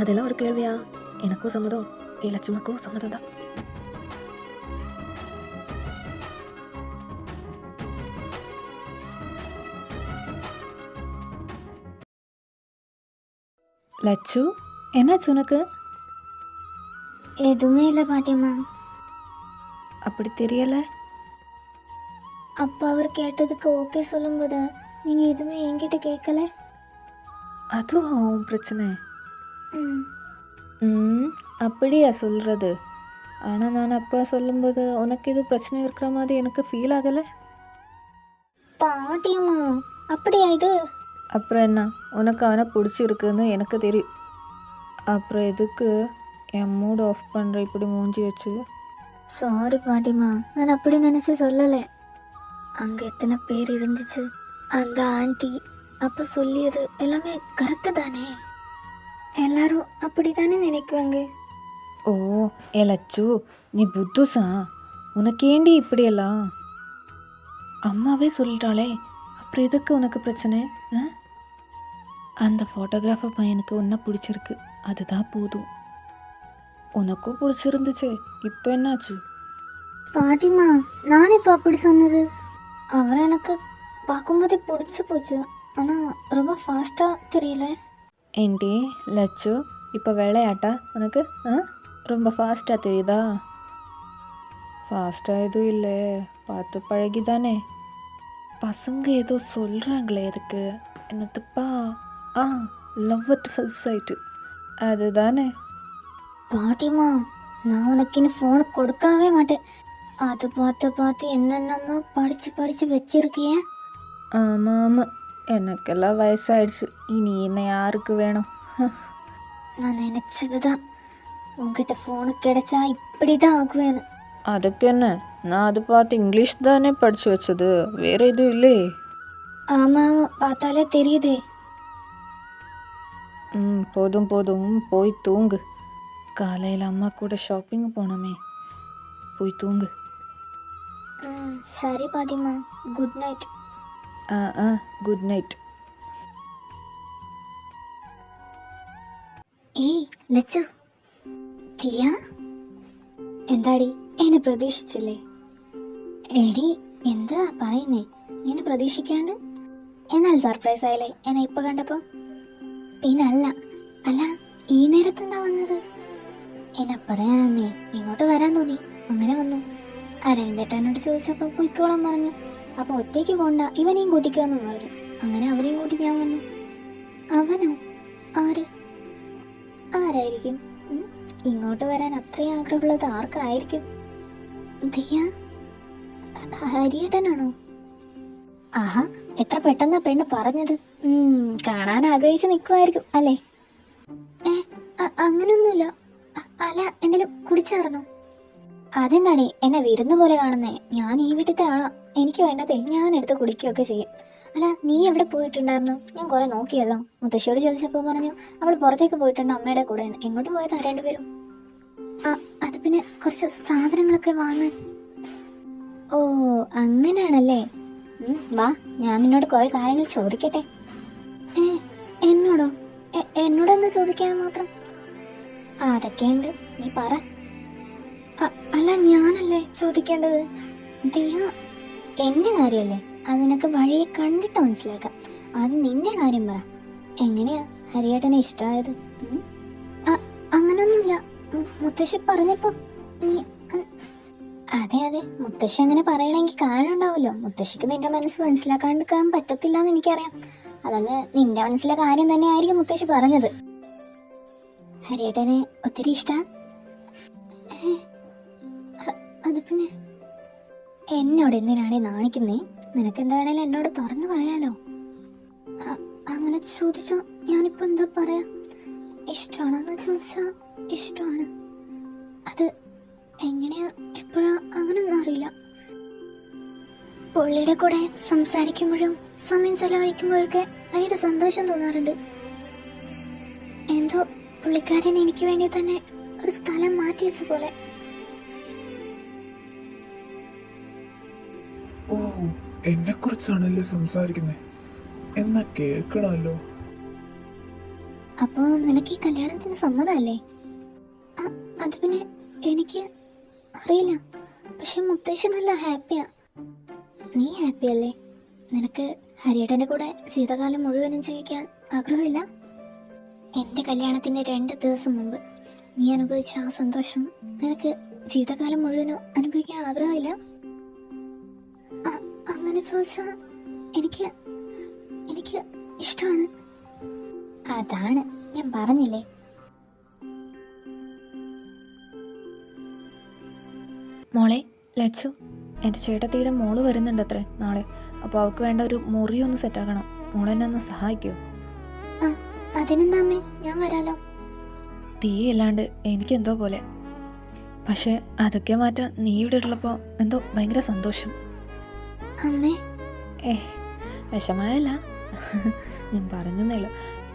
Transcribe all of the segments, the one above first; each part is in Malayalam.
அதெல்லாம் ஒரு கேள்வியா? எனக்கும் சம்மதம், லட்சுமக்கும் சம்மதம் தான். லட்சு, என்னாச்சு உனக்கு? எதுவுமே இல்லை பாட்டியம்மா. அப்படி தெரியல. அப்பா அவர் கேட்டதுக்கு ஓகே சொல்லும்போது நீங்கள் எதுவுமே என்கிட்ட கேட்கல. அதுவும் அவன் பிரச்சனை. ம் அப்படியா சொல்கிறது? ஆனால் நான் அப்பா சொல்லும்போது உனக்கு இது பிரச்சனை இருக்கிற மாதிரி எனக்கு ஃபீல் ஆகலை. பாட்டியம்மா, அப்படியா இது? அப்புறம் என்ன, உனக்கு அவனை பிடிச்சிருக்குன்னு எனக்கு தெரியும். அப்புறம் எதுக்கு என் மூட் ஆஃப் பண்ணுற இப்படி மூஞ்சி வச்சு? சாரி பாட்டிம்மா, நான் அப்படி நினச்சி சொல்லலை. அங்கே எத்தனை பேர் இருந்துச்சு, அந்த ஆண்டி அப்போ சொல்லியது எல்லாமே கரெக்டு தானே? எல்லாரும் அப்படி தானே நினைக்குவாங்க. ஓ லட்சு, நீ புத்துசா? உனக்கு ஏண்டி இப்படியெல்லாம்? அம்மாவே சொல்லிட்டாளே, அப்புறம் எதுக்கு உனக்கு பிரச்சனை? அந்த ஃபோட்டோகிராஃபர் பையனுக்கு உன்னை பிடிச்சிருக்கு, அதுதான் போதும். உனக்கும் பிடிச்சிருந்துச்சு, இப்போ என்னாச்சு? பாட்டிம்மா, நான் இப்போ அப்படி சொன்னது, அவரை எனக்கு பார்க்கும்போதே பிடிச்சி போச்சு. ஆனால் ரொம்ப ஃபாஸ்ட்டாக தெரியல. ஏண்டி லட்சு, இப்போ விளையாட்டா உனக்கு? ரொம்ப ஃபாஸ்ட்டாக தெரியுதா? ஃபாஸ்ட்டாக எதுவும் இல்லை, பார்த்து பழகி தானே. பசங்க ஏதோ சொல்கிறாங்களே, எதுக்கு என்னத்துப்பா? லவ் அட் ஃபர்ஸ்ட் சைட்டு அதுதானே? பாட்டிம்மா, நான் உனக்கு இன்னும் ஃபோனை கொடுக்கவே மாட்டேன். அது பார்த்து என்னென்னமோ படித்து வச்சிருக்கிய. ஆமாம் ஆமாம், எனக்கெல்லாம் வயசாயிடுச்சு, இனி என்ன யாருக்கு வேணும்? நான் நினச்சது தான், உங்ககிட்ட ஃபோனு கிடைச்சா இப்படி தான் ஆகுவேன்னு. அதுக்கு என்ன, நான் அதை பார்த்து இங்கிலீஷ் தானே படித்து வச்சது, வேறு எதுவும் இல்லையே. ஆமாம், பார்த்தாலே தெரியுதே. போதும் போதும், போய் தூங்கு. காலையில் அம்மா கூட ஷாப்பிங் போனோமே, போய் தூங்கு. சரி பாட்டிம்மா, குட் நைட். Good night. ഏയ് ലച്ചു, ദിയ, എന്താടി എന്നെ പ്രതീക്ഷിച്ചില്ലേ? എടി എന്താ പറയുന്നേ, എന്നെ പ്രതീക്ഷിക്കാണ്ട്? എന്നാൽ സർപ്രൈസ് ആയില്ലേ എന്നെ ഇപ്പൊ കണ്ടപ്പോ? പിന്നെ അല്ല ഈ നേരത്തെന്താ വന്നത്? എന്നെ പറയാനേ ഇങ്ങോട്ട് വരാൻ തോന്നി, അങ്ങനെ വന്നു. അരവിന്ദേട്ടനോട് ചോദിച്ചപ്പോൾ പൊയ്ക്കോളാൻ പറഞ്ഞു. അപ്പോൾ ഒറ്റയ്ക്ക് പോണ്ട, ഇവനെയും കൂട്ടിക്കോന്നും പറഞ്ഞു. അങ്ങനെ അവനെയും കൂട്ടി ഞാൻ വന്നു. അവനോ? ആരായിരിക്കും? ഇങ്ങോട്ട് വരാൻ അത്രയും ആഗ്രഹമുള്ളത് ആർക്കായിരിക്കും? ദിയ, ഹരിയേട്ടനാണോ? ആഹാ, എത്ര പെട്ടെന്നാ പെണ്ണ് പറഞ്ഞത്. കാണാൻ ആഗ്രഹിച്ച് നിൽക്കുമായിരിക്കും അല്ലേ? അങ്ങനൊന്നുമില്ല. അല്ല, എന്തെങ്കിലും കുടിച്ചായിരുന്നോ? അതെന്താണേ എന്നെ വിരുന്ന് പോലെ കാണുന്നേ? ഞാൻ ഈ വീട്ടിലത്തെ ആളാ, എനിക്ക് വേണ്ടതേ ഞാൻ എടുത്ത് കുടിക്കുകയൊക്കെ ചെയ്യും. അല്ല, നീ എവിടെ പോയിട്ടുണ്ടായിരുന്നു? ഞാൻ കുറെ നോക്കിയല്ലോ. മുത്തശ്ശിയോട് ചോദിച്ചപ്പോൾ പറഞ്ഞു അവൾ പുറത്തേക്ക് പോയിട്ടുണ്ട് അമ്മയുടെ കൂടെ. എങ്ങോട്ട് പോയതാ രണ്ടുപേരും? അത് പിന്നെ കുറച്ച് സാധനങ്ങളൊക്കെ വാങ്ങാൻ. ഓ അങ്ങനെയാണല്ലേ. വാ, ഞാൻ നിന്നോട് കുറെ കാര്യങ്ങൾ ചോദിക്കട്ടെ. എന്നോടോ? എന്നോടെന്താ ചോദിക്കാൻ മാത്രം? അതൊക്കെയുണ്ട്, നീ പറ. അല്ല, ഞാനല്ലേ ചോദിക്കേണ്ടത്? ദിയ, എൻ്റെ കാര്യമല്ലേ, അത് നിനക്ക് വഴിയെ കണ്ടിട്ട് മനസ്സിലാക്കാം. അത് നിന്റെ കാര്യം പറ. എങ്ങനെയാ ഹരിയേട്ടനെ ഇഷ്ടമായത്? അങ്ങനൊന്നുമില്ല, മുത്തശ്ശി പറഞ്ഞപ്പോ നീ. അതെ, മുത്തശ്ശി അങ്ങനെ പറയണമെങ്കിൽ കാരണം ഉണ്ടാവുമല്ലോ. മുത്തശ്ശിക്ക് നിന്റെ മനസ്സ് മനസ്സിലാക്കാണ്ടിരിക്കാൻ പറ്റത്തില്ല എന്ന് എനിക്കറിയാം. അതുകൊണ്ട് നിന്റെ മനസ്സിലെ കാര്യം തന്നെ ആയിരിക്കും മുത്തശ്ശി പറഞ്ഞത്. ഹരിയേട്ടനെ ഒത്തിരി ഇഷ്ടാ? അത് പിന്നെ എന്നോട് എന്തിനാണേ നാണിക്കുന്നേ? നിനക്ക് എന്താണേലും എന്നോട് തുറന്നു പറയാലോ. അങ്ങനെ ചോദിച്ചാ ഞാനിപ്പോ എന്താ പറയാ? ഇഷ്ടമാണെന്ന് ചോദിച്ചാ ഇഷ്ടമാണ്. അത് എങ്ങനെയാ, എപ്പോഴാ, അങ്ങനൊന്നും അറിയില്ല. പുള്ളിയുടെ കൂടെ സംസാരിക്കുമ്പോഴും സമയം ചെലവഴിക്കുമ്പോഴൊക്കെ ഭയങ്കര സന്തോഷം തോന്നാറുണ്ട്. എന്തോ പുള്ളിക്കാരൻ എനിക്ക് വേണ്ടി തന്നെ ഒരു സ്ഥലം മാറ്റി വെച്ച പോലെ. ഓ, എന്നെ കുറിച്ചാണല്ലേ സംസാരിക്കുന്നേ? എന്നാ കേൾക്കണമല്ലോ. അപ്പോൾ നിനക്ക് ഈ കല്യാണത്തിന് സമ്മതമല്ലേ? അത് പിന്നെ എനിക്ക് അറിയില്ല. പക്ഷെ മുത്തശ്ശി നല്ല ഹാപ്പിയാ. നീ ഹാപ്പി അല്ലേ? നിനക്ക് ഹരിയേട്ടൻ്റെ കൂടെ ജീവിതകാലം മുഴുവനും ജീവിക്കാൻ ആഗ്രഹമില്ല? എൻ്റെ കല്യാണത്തിൻ്റെ 2 ദിവസം മുമ്പ് നീ അനുഭവിച്ച ആ സന്തോഷം നിനക്ക് ജീവിതകാലം മുഴുവനും അനുഭവിക്കാൻ ആഗ്രഹമില്ല? അങ്ങനെ ചോദിച്ചാൽ എനിക്ക് എനിക്ക് ഇഷ്ടമാണ്. അതാണ് ഞാൻ പറഞ്ഞില്ലേ. മോളെ ലച്ചു, എൻ്റെ ചേട്ടത്തിയുടെ മോള് വരുന്നുണ്ട് അത്രേ നാളെ. അപ്പോൾ അവൾക്ക് വേണ്ട ഒരു മുറി ഒന്ന് സെറ്റാക്കണം. മോളെന്നെ ഒന്ന് സഹായിക്കുമോ? അതിനെന്താ അമ്മേ, ഞാൻ വരാലോ. തീ ഇല്ലാണ്ട് എനിക്കെന്തോ പോലെ. പക്ഷെ അതൊക്കെ മാറ്റാൻ നീ ഇവിടെ ഉള്ളപ്പോൾ എന്തോ ഭയങ്കര സന്തോഷം. അമ്മേ വിഷമയല്ല, ഞാൻ പറഞ്ഞതേ ഉള്ളൂ.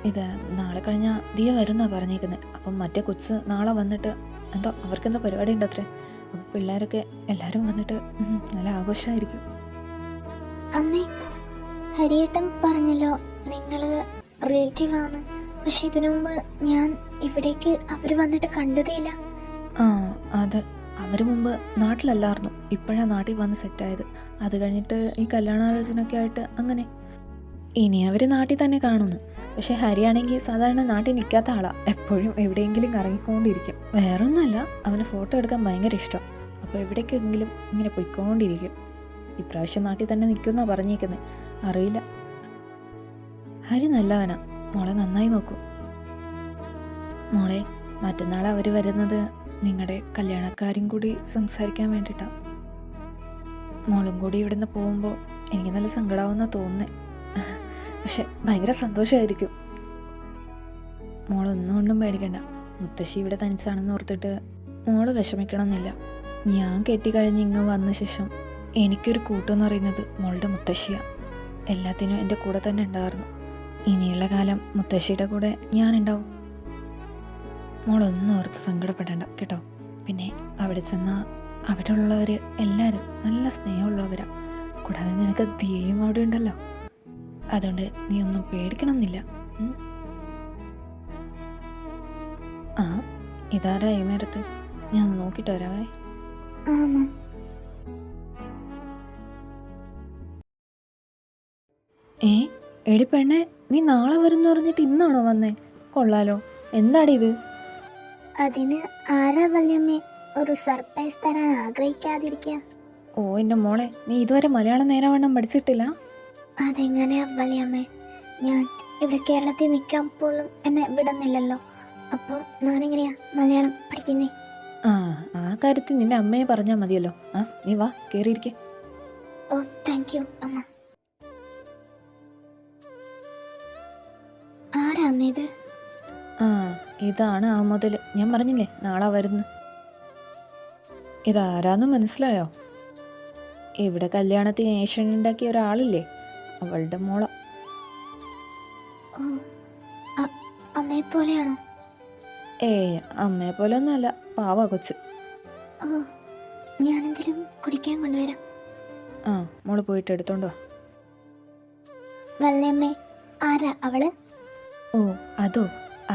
ഇത് നാളെ കഴിഞ്ഞാൽ ദിയ വരുന്നാണ് പറഞ്ഞേക്കുന്നത്. അപ്പം മറ്റേ കൊച്ച് നാളെ വന്നിട്ട് എന്തോ അവർക്കെന്തോ പരിപാടി ഉണ്ട് അത്രേ. അപ്പം പിള്ളേരൊക്കെ എല്ലാവരും വന്നിട്ട് നല്ല ആഘോഷമായിരിക്കും. അമ്മേ, ഹരിയേട്ടൻ പറഞ്ഞല്ലോ നിങ്ങള് റിലേറ്റീവ് ആണ്. പക്ഷെ ഇതിനു മുമ്പ് ഞാൻ ഇവിടേക്ക് അവർ വന്നിട്ട് കണ്ടതേയില്ല. അത് അവർ മുമ്പ് നാട്ടിലല്ലായിരുന്നു, ഇപ്പോഴാണ് നാട്ടിൽ വന്ന് സെറ്റായത്. അത് കഴിഞ്ഞിട്ട് ഈ കല്യാണാലോചനയൊക്കെ ആയിട്ട് അങ്ങനെ. ഇനി അവർ നാട്ടിൽ തന്നെ കാണുന്നു. പക്ഷെ ഹരിയാണെങ്കിൽ സാധാരണ നാട്ടിൽ നിൽക്കാത്ത ആളാണ്, എപ്പോഴും എവിടെയെങ്കിലും കറങ്ങിക്കൊണ്ടിരിക്കും. വേറൊന്നുമല്ല, അവന് ഫോട്ടോ എടുക്കാൻ ഭയങ്കര ഇഷ്ടം. അപ്പോൾ എവിടേക്കെങ്കിലും ഇങ്ങനെ പോയിക്കൊണ്ടിരിക്കും. ഇപ്രാവശ്യം നാട്ടിൽ തന്നെ നിൽക്കുമെന്നാണ് പറഞ്ഞേക്കുന്നത്, അറിയില്ല. ഹരി നല്ലവനാ, മോളെ നന്നായി നോക്കൂ. മോളെ, മറ്റന്നാൾ അവർ വരുന്നത് നിങ്ങളുടെ കല്യാണക്കാരും കൂടി സംസാരിക്കാൻ വേണ്ടിയിട്ടാണ്. മോളും കൂടി ഇവിടുന്ന് പോകുമ്പോൾ എനിക്ക് നല്ല സങ്കടമാവുന്ന തോന്നുന്നേ. പക്ഷെ ഭയങ്കര സന്തോഷമായിരിക്കും. മോളൊന്നും പേടിക്കണ്ട. മുത്തശ്ശി ഇവിടെ തനിച്ചാണെന്ന് ഓർത്തിട്ട് മോള് വിഷമിക്കണമെന്നില്ല. ഞാൻ കെട്ടിക്കഴിഞ്ഞ് ഇങ്ങ് വന്ന ശേഷം എനിക്കൊരു കൂട്ടെന്ന് പറയുന്നത് മോളുടെ മുത്തശ്ശിയാണ്. എല്ലാത്തിനും എൻ്റെ കൂടെ തന്നെ ഉണ്ടായിരുന്നു. ഇനിയുള്ള കാലം മുത്തശ്ശിയുടെ കൂടെ ഞാനുണ്ടാവും. മോളൊന്നും ഓർത്ത് സങ്കടപ്പെടേണ്ട കേട്ടോ. പിന്നെ അവിടെ ചെന്നാൽ അവിടെ ഉള്ളവർ എല്ലാവരും നല്ല സ്നേഹമുള്ളവരാണ്. കൂടാതെ നിനക്ക് ദിയയും അവിടെ ഉണ്ടല്ലോ. അതുകൊണ്ട് നീ ഒന്നും പേടിക്കണമെന്നില്ല. ഇതാരാ ഈ നേരത്ത്? ഞാൻ നോക്കിയിട്ട് വരാവേ. എടി പെണ്ണെ, നീ നാളെ വരുന്നു പറഞ്ഞിട്ട് ഇന്നാണോ വന്നേ? കൊള്ളാലോ. എന്താടി ഇത്? അതിന് ആരാ വല്യമ്മേ ഒരു സർപ്രൈസ് തരാൻ ആഗ്രഹിക്കാതിരിക്കുക? ഓ എൻ്റെ മോളെ, നീ ഇതുവരെ മലയാളം നേരവണ്ണം പഠിച്ചിട്ടില്ല? അതെങ്ങനെയാ വല്യമ്മേ? ഞാൻ ഇവിടെ കേരളത്തിൽ നിൽക്കാൻ പോലും എന്നെ വിടുന്നില്ലല്ലോ. അപ്പോൾ ഞാനെങ്ങനെയാ മലയാളം പഠിക്കുന്നേ? ആ കാര്യത്തിൽ നിന്റെ അമ്മയെ പറഞ്ഞാൽ മതിയല്ലോ. നീ വാ, കയറിയിരിക്കേ. ഓ താങ്ക് യു അമ്മ. ആരാ അമ്മ ഇത്? ഇതാണ് ആ മുതൽ. ഞാൻ പറഞ്ഞില്ലേ നാളെ വരുന്നു. ഇതാരാന്ന് മനസ്സിലായോ? ഇവിടെ കല്യാണത്തിന് ഏഷ്യൻ ഉണ്ടാക്കിയ ഒരാളില്ലേ, അവളുടെ മോള. അമ്മയെ പോലെയാണോ? അമ്മയെ പോലെ ഒന്നുമല്ല, പാവ കൊച്ച്. ഞാനെന്തെങ്കിലും കുടിക്കാൻ കൊണ്ടുവരാം. മോള് പോയിട്ട് എടുത്തോണ്ടോ. വല്യമ്മേ, ആരാ അവള്? അതോ,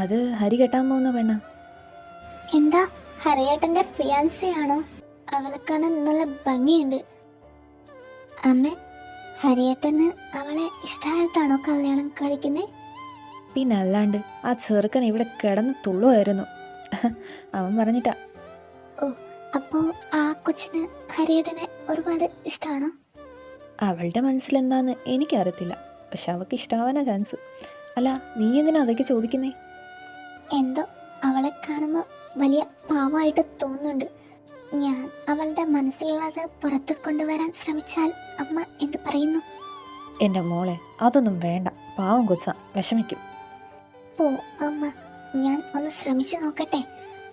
അത് ഹരി കെട്ടാൻ പോകുന്ന പെണ്ണ. എന്താ, ഹരിയേട്ടന്റെ ഫിയാൻസി ആണോ? അവളെ കാണാൻ നല്ല ഭംഗിയുണ്ട്. അമ്മ, ഹരിയേട്ടന് അവളെ ഇഷ്ടമായിട്ടാണോ കല്യാണം കഴിക്കുന്നേ? പിന്നെ അല്ലാണ്ട്, ആ ചെറുക്കൻ ഇവിടെ കിടന്ന് തുള്ളുമായിരുന്നു. അവൻ പറഞ്ഞിട്ടാ. അപ്പോ ആ കൊച്ചിന് ഹരിയേട്ടനെ ഒരുപാട് ഇഷ്ടമാണോ? അവളുടെ മനസ്സിലെന്താന്ന് എനിക്കറിയത്തില്ല, പക്ഷെ അവൾക്ക് ഇഷ്ടമാവാനാ ചാൻസ്. അല്ല, നീ എന്തിനാ അതൊക്കെ ചോദിക്കുന്നേ? എന്തോ അവളെ കാണുമ്പോൾ വലിയ പാവമായിട്ട് തോന്നുന്നുണ്ട്. ഞാൻ അവളുടെ മനസ്സിലുള്ളത് പുറത്ത് കൊണ്ടുവരാൻ ശ്രമിച്ചാൽ അമ്മ എന്ത് പറയുന്നു? എൻ്റെ മോളെ, അതൊന്നും വേണ്ട. പാവം കൊച്ച വിഷമിക്കും. അമ്മ, ഞാൻ ഒന്ന് ശ്രമിച്ചു നോക്കട്ടെ.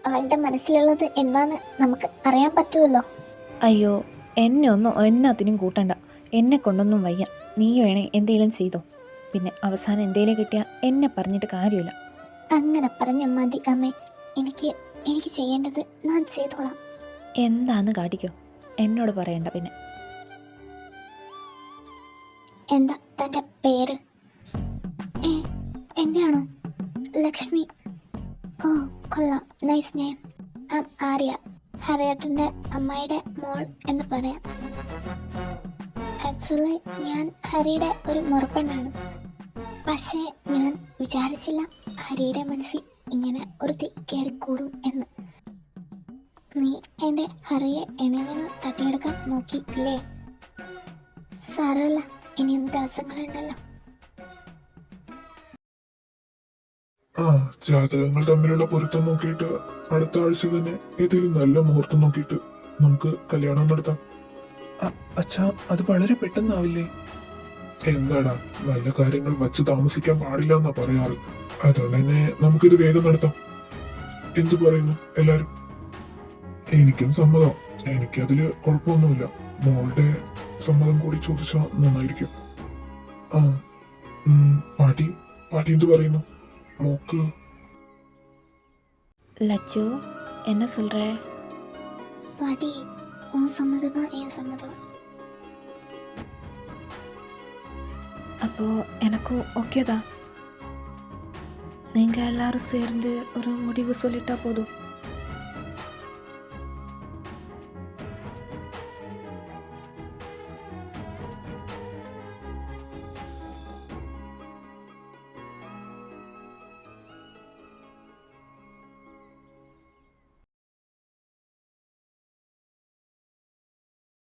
അവളുടെ മനസ്സിലുള്ളത് എന്താന്ന് നമുക്ക് അറിയാൻ പറ്റുമല്ലോ. അയ്യോ, എന്നെ ഒന്നും എന്നാത്തിനും കൂട്ടണ്ട. എന്നെ കൊണ്ടൊന്നും വയ്യ. നീ വേണേ എന്തെങ്കിലും ചെയ്തോ. പിന്നെ അവസാനം എന്തേലും കിട്ടിയാൽ എന്നെ പറഞ്ഞിട്ട് കാര്യമില്ല. അങ്ങനെ പറഞ്ഞ മതി അമ്മേ. എനിക്ക് ചെയ്യേണ്ടത് ഞാൻ ചെയ്തോളാം. എന്താന്ന് കാട്ടിക്കോ, എന്നോട് പറയണ്ട. പിന്നെ എന്താ തൻ്റെ പേര്? എൻ്റെ ആണോ? ലക്ഷ്മി. ഓ കൊള്ളാം, നൈസ് നെയിം. ആര്യ, ഹരിയേട്ടൻ്റെ അമ്മായിയുടെ മോൾ എന്ന് പറയാം. ആക്ച്വലി ഞാൻ ഹരിയുടെ ഒരു മുറപ്പെണ്ണാണ്. പക്ഷേ ഞാൻ വിചാരിച്ചില്ല ഹരിയുടെ മനസ്സിൽ ഇങ്ങനെ ഒരുത്തി കയറിക്കൂടും എന്ന്. നീ എൻ്റെ ഹരിയെ എന്നിൽ നിന്ന് തട്ടിയെടുക്കാൻ നോക്കി ഇല്ലേ? സാരമല്ല, ഇനിയും ദിവസങ്ങളുണ്ടല്ലോ. ജാതകങ്ങൾ തമ്മിലുള്ള പൊരുത്തം നോക്കിയിട്ട് അടുത്ത ആഴ്ച തന്നെ ഏതെങ്കിലും നല്ല മുഹൂർത്തം നോക്കിയിട്ട് നമുക്ക് കല്യാണം നടത്താം. അച്ഛാ, അത് വളരെ പെട്ടെന്നാവില്ലേ? എന്താടാ, നല്ല കാര്യങ്ങൾ വച്ച് താമസിക്കാൻ പാടില്ല എന്നാ പറയാറ്. അതുകൊണ്ട് തന്നെ നമുക്കിത് വേഗം നടത്താം. എന്തു പറയുന്നു എല്ലാരും? എനിക്കും സമ്മതം. എനിക്കതില് കുഴപ്പമൊന്നുമില്ല. മോളുടെ സമ്മതം കൂടി ചോദിച്ചാൽ നന്നായിരിക്കും. ആ പാട്ടി പാട്ടി എന്തു പറയുന്നു? മോക്ക് லச்சு என்ன சொல்கிற? பாட்டி, உன் சம்மதம் தான் என் சம்மதம். அப்போது எனக்கும் ஓகே தான். நீங்கள் எல்லாரும் சேர்ந்து ஒரு முடிவு சொல்லிட்டா போதும்.